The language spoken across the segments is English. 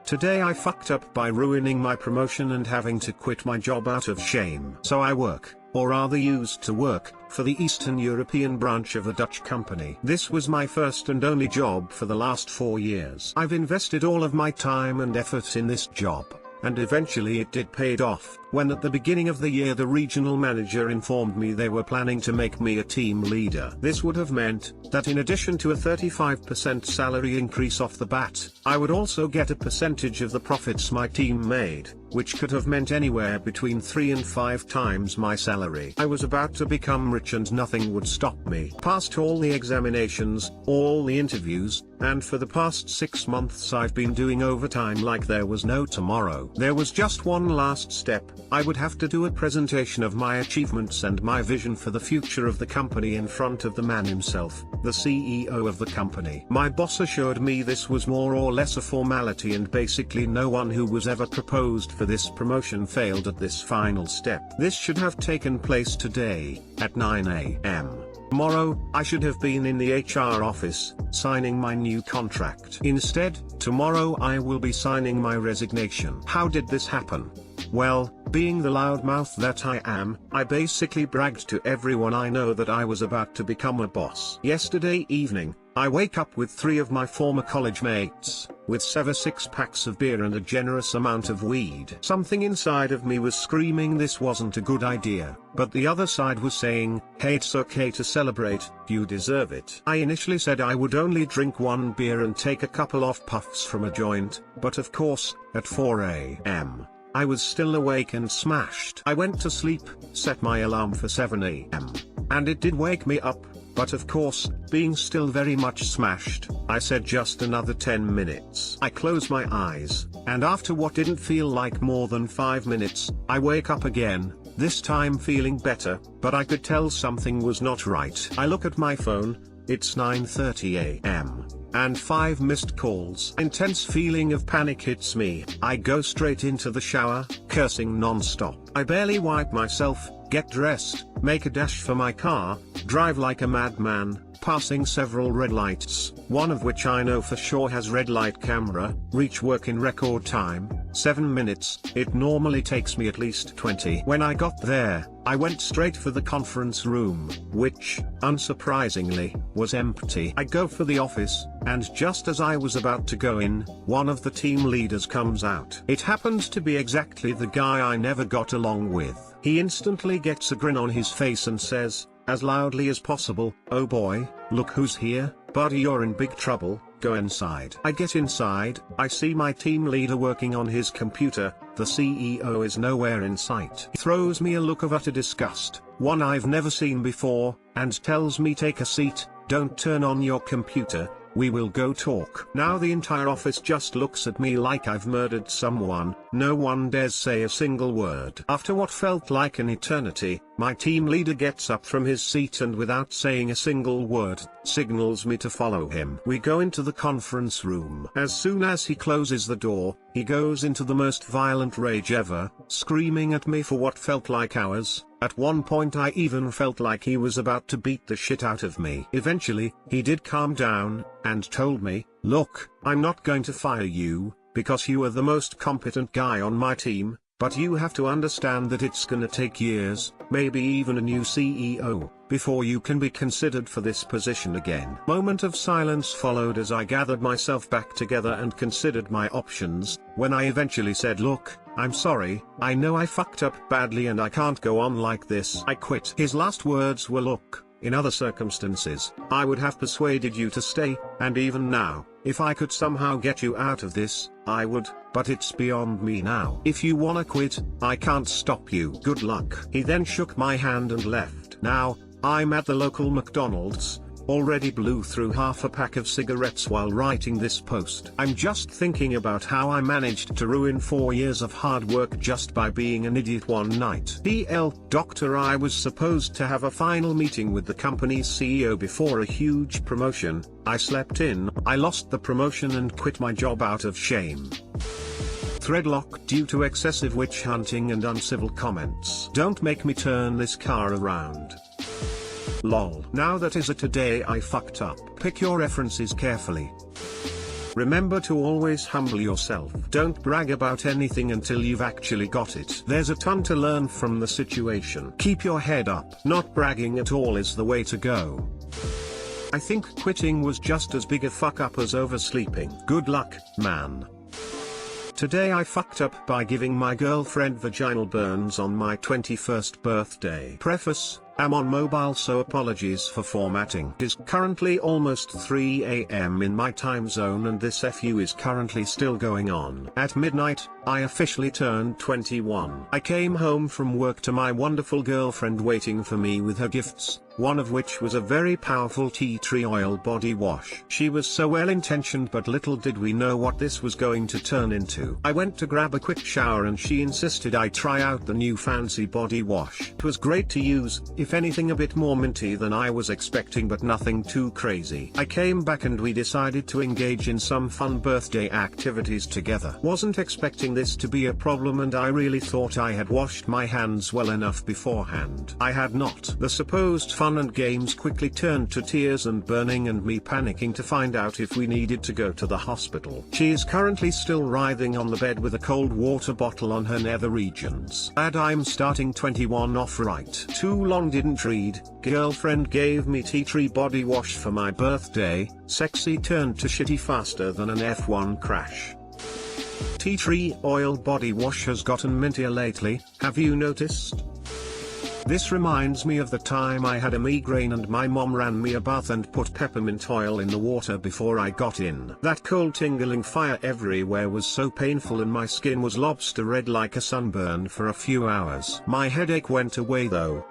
Today I fucked up by ruining my promotion and having to quit my job out of shame. So I work, or rather used to work, for the Eastern European branch of a Dutch company. This was my first and only job for the last 4 years. I've invested all of my time and effort in this job, and eventually it did paid off, when at the beginning of the year the regional manager informed me they were planning to make me a team leader. This would have meant that in addition to a 35% salary increase off the bat, I would also get a percentage of the profits my team made, which could have meant anywhere between 3 and 5 times my salary. I was about to become rich and nothing would stop me. Passed all the examinations, all the interviews, and for the past 6 months I've been doing overtime like there was no tomorrow. There was just one last step. I would have to do a presentation of my achievements and my vision for the future of the company in front of the man himself, the CEO of the company. My boss assured me this was more or less a formality and basically no one who was ever proposed for this promotion failed at this final step. This should have taken place today, at 9 a.m. Tomorrow, I should have been in the HR office, signing my new contract. Instead, tomorrow I will be signing my resignation. How did this happen? Well, being the loudmouth that I am, I basically bragged to everyone I know that I was about to become a boss. Yesterday evening, I wake up with 3 of my former college mates, with 6 packs of beer and a generous amount of weed. Something inside of me was screaming this wasn't a good idea, but the other side was saying, hey, it's okay to celebrate, you deserve it. I initially said I would only drink 1 beer and take a couple of puffs from a joint, but of course, at 4 a.m. I was still awake and smashed. I went to sleep, set my alarm for 7 a.m. and it did wake me up, but of course, being still very much smashed, I said just another 10 minutes. I close my eyes, and after what didn't feel like more than 5 minutes, I wake up again, this time feeling better, but I could tell something was not right. I look at my phone, it's 9:30 a.m. and 5 missed calls. Intense feeling of panic hits me. I go straight into the shower, cursing non-stop. I barely wipe myself, get dressed, make a dash for my car, drive like a madman, passing several red lights, one of which I know for sure has red light camera, reach work in record time, 7 minutes, it normally takes me at least 20. When I got there, I went straight for the conference room, which, unsurprisingly, was empty. I go for the office, and just as I was about to go in, one of the team leaders comes out. It happened to be exactly the guy I never got along with. He instantly gets a grin on his face and says, as loudly as possible, "Oh boy, look who's here, buddy, you're in big trouble, go inside." I get inside, I see my team leader working on his computer, the CEO is nowhere in sight. He throws me a look of utter disgust, one I've never seen before, and tells me take a seat, don't turn on your computer, we will go talk. Now the entire office just looks at me like I've murdered someone, no one dares say a single word. After what felt like an eternity, my team leader gets up from his seat and without saying a single word, signals me to follow him. We go into the conference room. As soon as he closes the door, he goes into the most violent rage ever, screaming at me for what felt like hours. At one point I even felt like he was about to beat the shit out of me. Eventually, he did calm down, and told me, look, I'm not going to fire you, because you are the most competent guy on my team, but you have to understand that it's gonna take years, maybe even a new CEO, before you can be considered for this position again. Moment of silence followed as I gathered myself back together and considered my options, when I eventually said, look, I'm sorry, I know I fucked up badly and I can't go on like this. I quit. His last words were, look, in other circumstances, I would have persuaded you to stay, and even now, if I could somehow get you out of this, I would, but it's beyond me now. If you wanna quit, I can't stop you. Good luck. He then shook my hand and left. Now, I'm at the local McDonald's, already blew through half a pack of cigarettes while writing this post. I'm just thinking about how I managed to ruin 4 years of hard work just by being an idiot one night. Doctor, I was supposed to have a final meeting with the company's CEO before a huge promotion. I slept in, I lost the promotion and quit my job out of shame. Threadlock due to excessive witch hunting and uncivil comments. Don't make me turn this car around. Lol. Now that is a today I fucked up. Pick your references carefully. Remember to always humble yourself. Don't brag about anything until you've actually got it. There's a ton to learn from the situation. Keep your head up. Not bragging at all is the way to go. I think quitting was just as big a fuck up as oversleeping. Good luck, man. Today I fucked up by giving my girlfriend vaginal burns on my 21st birthday. Preface: I'm on mobile, so apologies for formatting. It is currently almost 3 AM in my time zone and this FU is currently still going on. At midnight, I officially turned 21. I came home from work to my wonderful girlfriend waiting for me with her gifts, one of which was a very powerful tea tree oil body wash. She was so well intentioned, but little did we know what this was going to turn into. I went to grab a quick shower and she insisted I try out the new fancy body wash. It was great to use, if anything a bit more minty than I was expecting, but nothing too crazy. I came back and we decided to engage in some fun birthday activities together. Wasn't expecting this to be a problem and I really thought I had washed my hands well enough beforehand. I had not. The supposed fun and games quickly turned to tears and burning and me panicking to find out if we needed to go to the hospital. She is currently still writhing on the bed with a cold water bottle on her nether regions. Glad I'm starting 21 off right. Too long didn't read. Girlfriend gave me tea tree body wash for my birthday. Sexy turned to shitty faster than an F1 crash. Tea tree oil body wash has gotten mintier lately, have you noticed? This reminds me of the time I had a migraine and my mom ran me a bath and put peppermint oil in the water before I got in. That cold tingling fire everywhere was so painful and my skin was lobster red like a sunburn for a few hours. My headache went away though.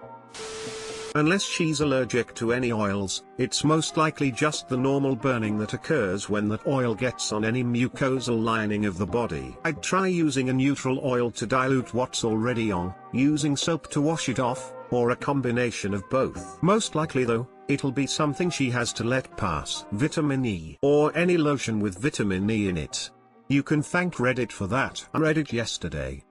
Unless she's allergic to any oils, it's most likely just the normal burning that occurs when that oil gets on any mucosal lining of the body. I'd try using a neutral oil to dilute what's already on, using soap to wash it off, or a combination of both. Most likely though, it'll be something she has to let pass. Vitamin E, or any lotion with vitamin E in it. You can thank Reddit for that. I read it yesterday.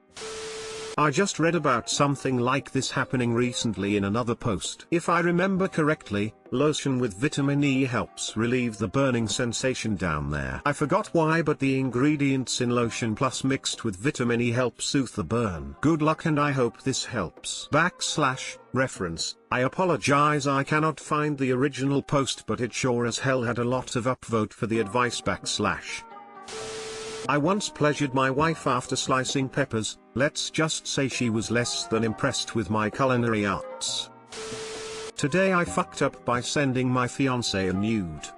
I just read about something like this happening recently in another post. If I remember correctly, lotion with vitamin E helps relieve the burning sensation down there. I forgot why, but the ingredients in lotion plus mixed with vitamin E help soothe the burn. Good luck and I hope this helps. /reference. I apologize I cannot find the original post, but it sure as hell had a lot of upvote for the advice /. I once pleasured my wife after slicing peppers. Let's just say she was less than impressed with my culinary arts. Today I fucked up by sending my fiance a nude.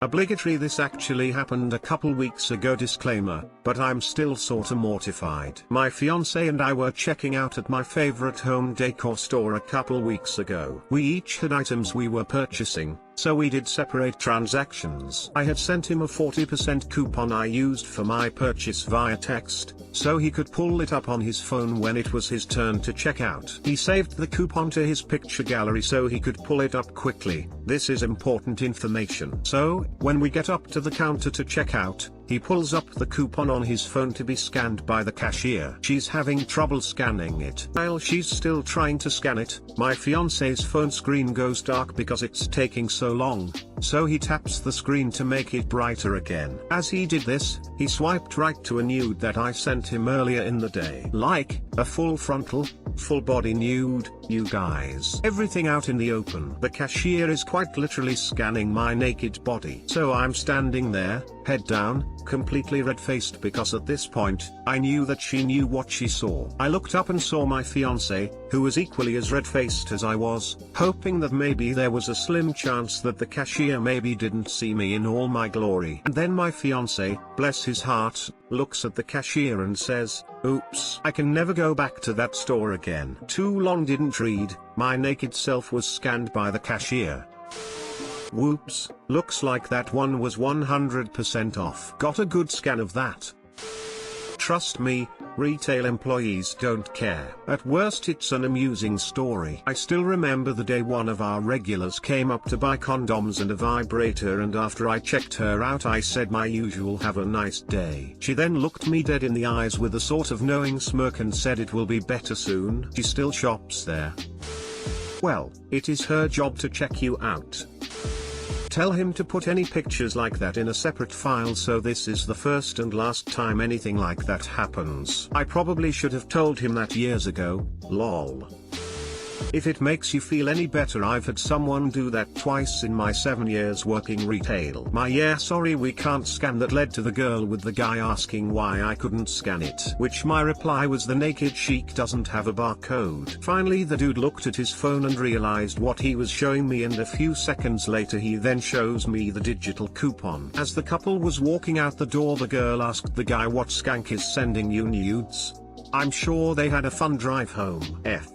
Obligatory, this actually happened a couple weeks ago, disclaimer, but I'm still sorta mortified. My fiance and I were checking out at my favorite home decor store a couple weeks ago. We each had items we were purchasing, so we did separate transactions. I had sent him a 40% coupon I used for my purchase via text, so he could pull it up on his phone when it was his turn to check out. He saved the coupon to his picture gallery so he could pull it up quickly. This is important information. So, when we get up to the counter to check out, he pulls up the coupon on his phone to be scanned by the cashier. She's having trouble scanning it. While she's still trying to scan it, my fiance's phone screen goes dark because it's taking so long, so he taps the screen to make it brighter again. As he did this, he swiped right to a nude that I sent him earlier in the day. Like, a full frontal, full body nude, you guys. Everything out in the open. The cashier is quite literally scanning my naked body. So I'm standing there, head down, completely red-faced because at this point, I knew that she knew what she saw. I looked up and saw my fiance, who was equally as red-faced as I was, hoping that maybe there was a slim chance that the cashier maybe didn't see me in all my glory. And then my fiance, bless his heart, looks at the cashier and says, "Oops, I can never go back to that store again." Too long didn't read, my naked self was scanned by the cashier. Whoops, looks like that one was 100% off. Got a good scan of that. Trust me, retail employees don't care. At worst it's an amusing story. I still remember the day one of our regulars came up to buy condoms and a vibrator, and after I checked her out I said my usual "have a nice day." She then looked me dead in the eyes with a sort of knowing smirk and said it will be better soon. She still shops there. Well, it is her job to check you out. Tell him to put any pictures like that in a separate file, so this is the first and last time anything like that happens. I probably should have told him that years ago, lol. If it makes you feel any better, I've had someone do that twice in my 7 years working retail. My "yeah sorry we can't scan" that led to the girl with the guy asking why I couldn't scan it, which my reply was the naked chic doesn't have a barcode. Finally the dude looked at his phone and realized what he was showing me, and a few seconds later he then shows me the digital coupon. As the couple was walking out the door, the girl asked the guy, "What skank is sending you nudes? I'm sure they had a fun drive home." F.